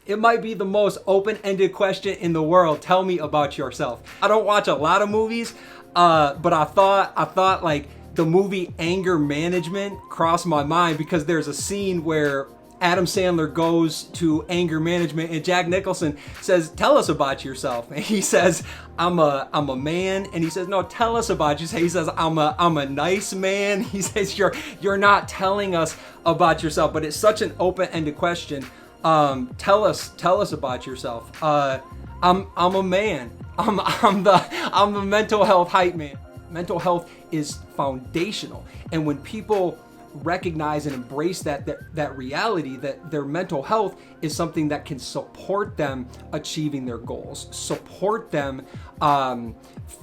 It might be the most open-ended question in the world. Tell me about yourself. I don't watch a lot of movies, but I thought like the movie Anger Management crossed my mind because there's a scene where Adam Sandler goes to anger management and Jack Nicholson says, "Tell us about yourself." And he says, I'm a man. And he says, "No, tell us about you." He says, I'm a nice man. He says, you're not telling us about yourself. But it's such an open-ended question. Tell us about yourself. I'm a man. I'm the mental health hype man. Mental health is foundational. And when people recognize and embrace that reality, that their mental health is something that can support them achieving their goals, support them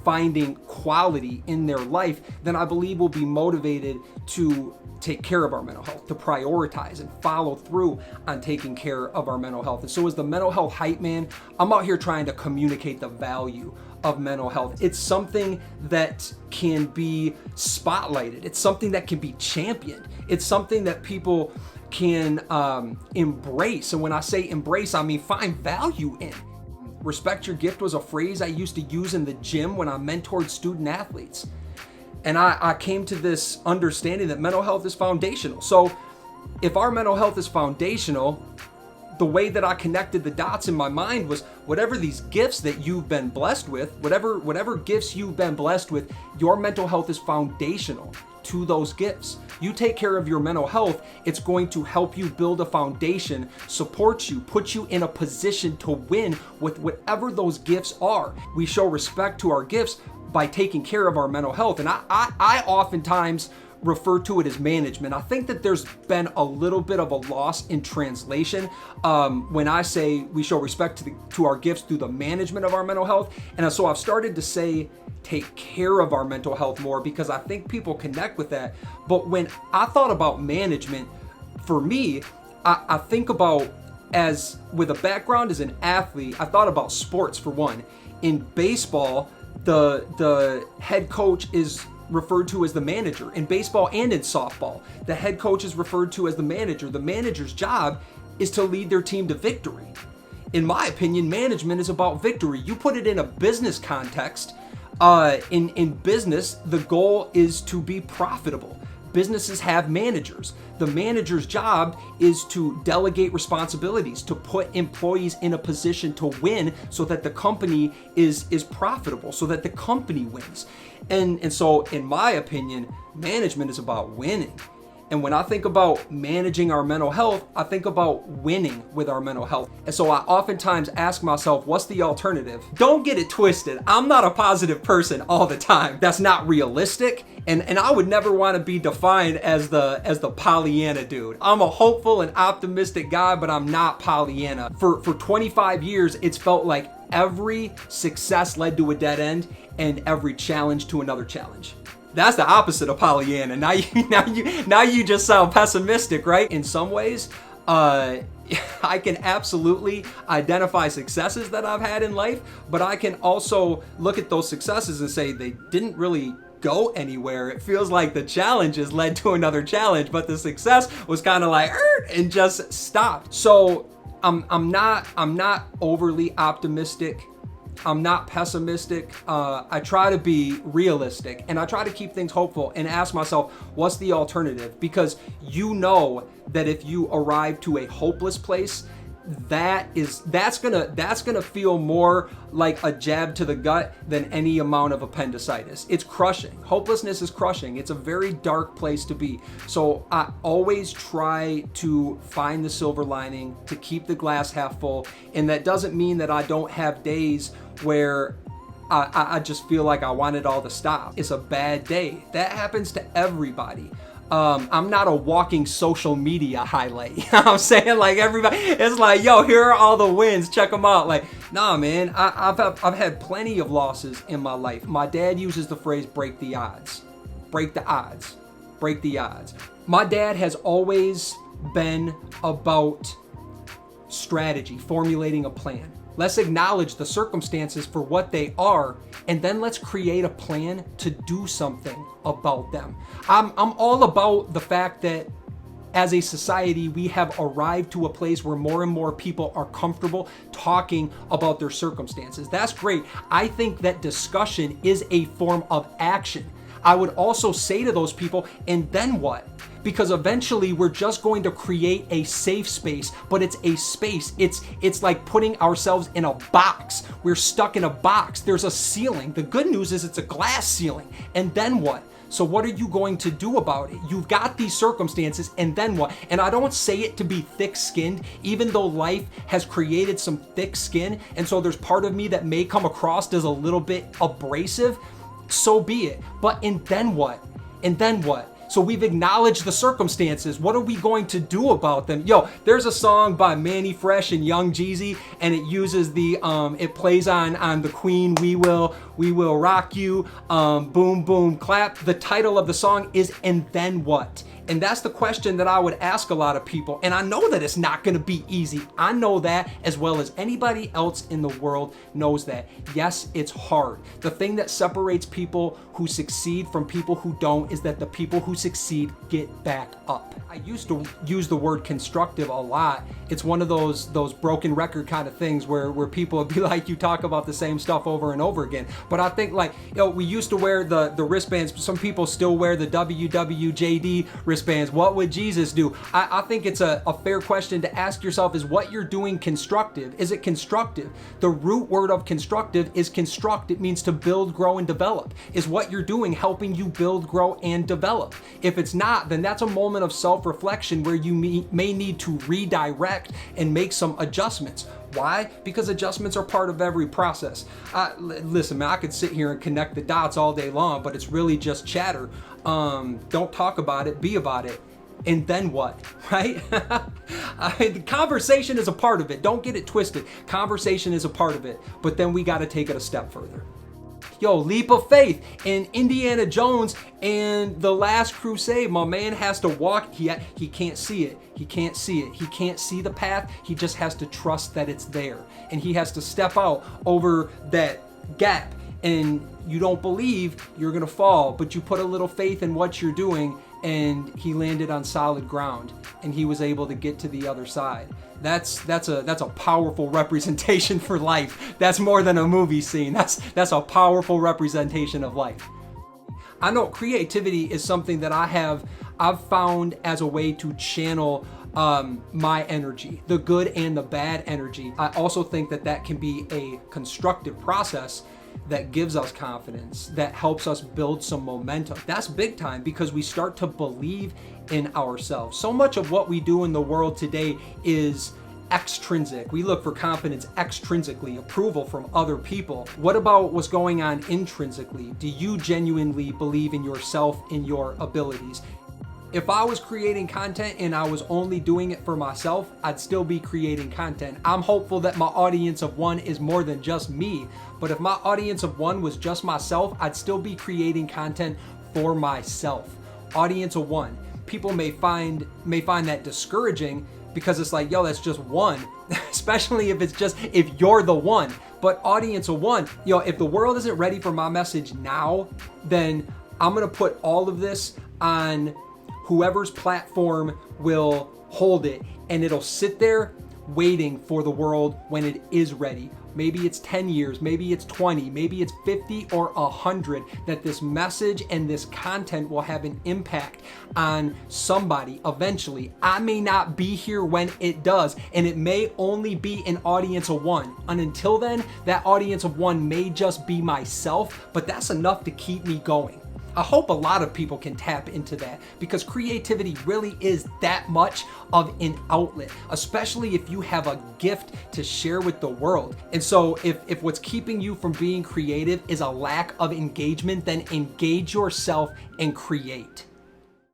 finding quality in their life, then I believe we'll be motivated to take care of our mental health, to prioritize and follow through on taking care of our mental health. And so as the mental health hype man, I'm out here trying to communicate the value of mental health. It's something that can be spotlighted. It's something that can be championed. It's something that people can embrace. And when I say embrace, I mean find value in. Respect your gift was a phrase I used to use in the gym when I mentored student athletes. And I came to this understanding that mental health is foundational. So if our mental health is foundational, the way that I connected the dots in my mind was whatever these gifts that you've been blessed with, whatever gifts you've been blessed with, your mental health is foundational to those gifts. You take care of your mental health, it's going to help you build a foundation, support you, put you in a position to win with whatever those gifts are. We show respect to our gifts by taking care of our mental health. And I oftentimes refer to it as management. I think that there's been a little bit of a loss in translation when I say we show respect to our gifts through the management of our mental health. And so I've started to say take care of our mental health more because I think people connect with that. But when I thought about management, for me, I think about, as with a background as an athlete, I thought about sports for one. In baseball, the head coach is referred to as the manager. In baseball and in softball, the head coach is referred to as the manager. The manager's job is to lead their team to victory. In my opinion, management is about victory. You put it in a business context. In business, the goal is to be profitable. Businesses have managers. The manager's job is to delegate responsibilities, to put employees in a position to win so that the company is profitable, so that the company wins. And so, in my opinion, management is about winning. And when I think about managing our mental health, I think about winning with our mental health. And so I oftentimes ask myself, what's the alternative? Don't get it twisted. I'm not a positive person all the time. That's not realistic. And I would never want to be defined as the Pollyanna dude. I'm a hopeful and optimistic guy, but I'm not Pollyanna. For 25 years, it's felt like every success led to a dead end and every challenge to another challenge. That's the opposite of Pollyanna. Now you just sound pessimistic, right? In some ways, I can absolutely identify successes that I've had in life, but I can also look at those successes and say they didn't really go anywhere. It feels like the challenges led to another challenge, but the success was kind of like and just stopped. So I'm not overly optimistic. I'm not pessimistic. I try to be realistic and I try to keep things hopeful and ask myself, what's the alternative? Because you know that if you arrive to a hopeless place, that's gonna feel more like a jab to the gut than any amount of appendicitis. It's crushing. Hopelessness is crushing. It's a very dark place to be. So I always try to find the silver lining, to keep the glass half full. And that doesn't mean that I don't have days where I just feel like I want it all to stop. It's a bad day. That happens to everybody. I'm not a walking social media highlight. You know what I'm saying? Like everybody, it's like, yo, here are all the wins. Check them out. Like, nah, man, I've had plenty of losses in my life. My dad uses the phrase, break the odds. Break the odds. Break the odds. My dad has always been about strategy, formulating a plan. Let's acknowledge the circumstances for what they are, and then let's create a plan to do something about them. I'm all about the fact that as a society, we have arrived to a place where more and more people are comfortable talking about their circumstances. That's great. I think that discussion is a form of action. I would also say to those people, and then what? Because eventually we're just going to create a safe space, but it's a space. It's like putting ourselves in a box. We're stuck in a box. There's a ceiling. The good news is it's a glass ceiling. And then what? So what are you going to do about it? You've got these circumstances, and then what? And I don't say it to be thick-skinned, even though life has created some thick skin, and so there's part of me that may come across as a little bit abrasive. So be it. But and then what? And then what? So we've acknowledged the circumstances. What are we going to do about them? Yo, there's a song by Manny Fresh and Young Jeezy, and it uses the it plays on the Queen We Will Rock You, boom boom clap. The title of the song is And Then What? And that's the question that I would ask a lot of people. And I know that it's not going to be easy. I know that as well as anybody else in the world knows that. Yes, it's hard. The thing that separates people who succeed from people who don't is that the people who succeed get back up. I used to use the word constructive a lot. It's one of those broken record kind of things where people would be like, you talk about the same stuff over and over again. But I think, like, you know, we used to wear the wristbands. Some people still wear the WWJD wristbands. What would Jesus do? I think it's a fair question to ask yourself, is what you're doing constructive? Is it constructive? The root word of constructive is construct. It means to build, grow, and develop. Is what you're doing helping you build, grow, and develop? If it's not, then that's a moment of self-reflection where you may need to redirect and make some adjustments. Why? Because adjustments are part of every process. Listen, man, I could sit here and connect the dots all day long, but it's really just chatter. Don't talk about it, be about it. And then what, right? The conversation is a part of it. Don't get it twisted. Conversation is a part of it, but then we got to take it a step further. Yo, leap of faith in Indiana Jones and The Last Crusade. My man has to walk. He can't see it. He can't see it. He can't see the path. He just has to trust that it's there. And he has to step out over that gap. And you don't believe, you're going to fall. But you put a little faith in what you're doing, and he landed on solid ground. And he was able to get to the other side. That's a powerful representation for life. That's more than a movie scene. That's a powerful representation of life. I know creativity is something that I've found as a way to channel my energy, the good and the bad energy. I also think that can be a constructive process that gives us confidence, that helps us build some momentum. That's big time, because we start to believe in ourselves. So much of what we do in the world today is extrinsic. We look for confidence extrinsically, approval from other people. What about what's going on intrinsically? Do you genuinely believe in yourself, in your abilities? If I was creating content and I was only doing it for myself, I'd still be creating content. I'm hopeful that my audience of one is more than just me, but if my audience of one was just myself, I'd still be creating content for myself. Audience of one. People may find that discouraging, because it's like, yo, that's just one, especially if you're the one. But audience of one, if the world isn't ready for my message now, then I'm gonna put all of this on whoever's platform will hold it, and it'll sit there waiting for the world when it is ready. Maybe it's 10 years, maybe it's 20, maybe it's 50 or 100, that this message and this content will have an impact on somebody eventually. I may not be here when it does, and it may only be an audience of one. And until then, that audience of one may just be myself, but that's enough to keep me going. I hope a lot of people can tap into that, because creativity really is that much of an outlet, especially if you have a gift to share with the world. And so if what's keeping you from being creative is a lack of engagement, then engage yourself and create.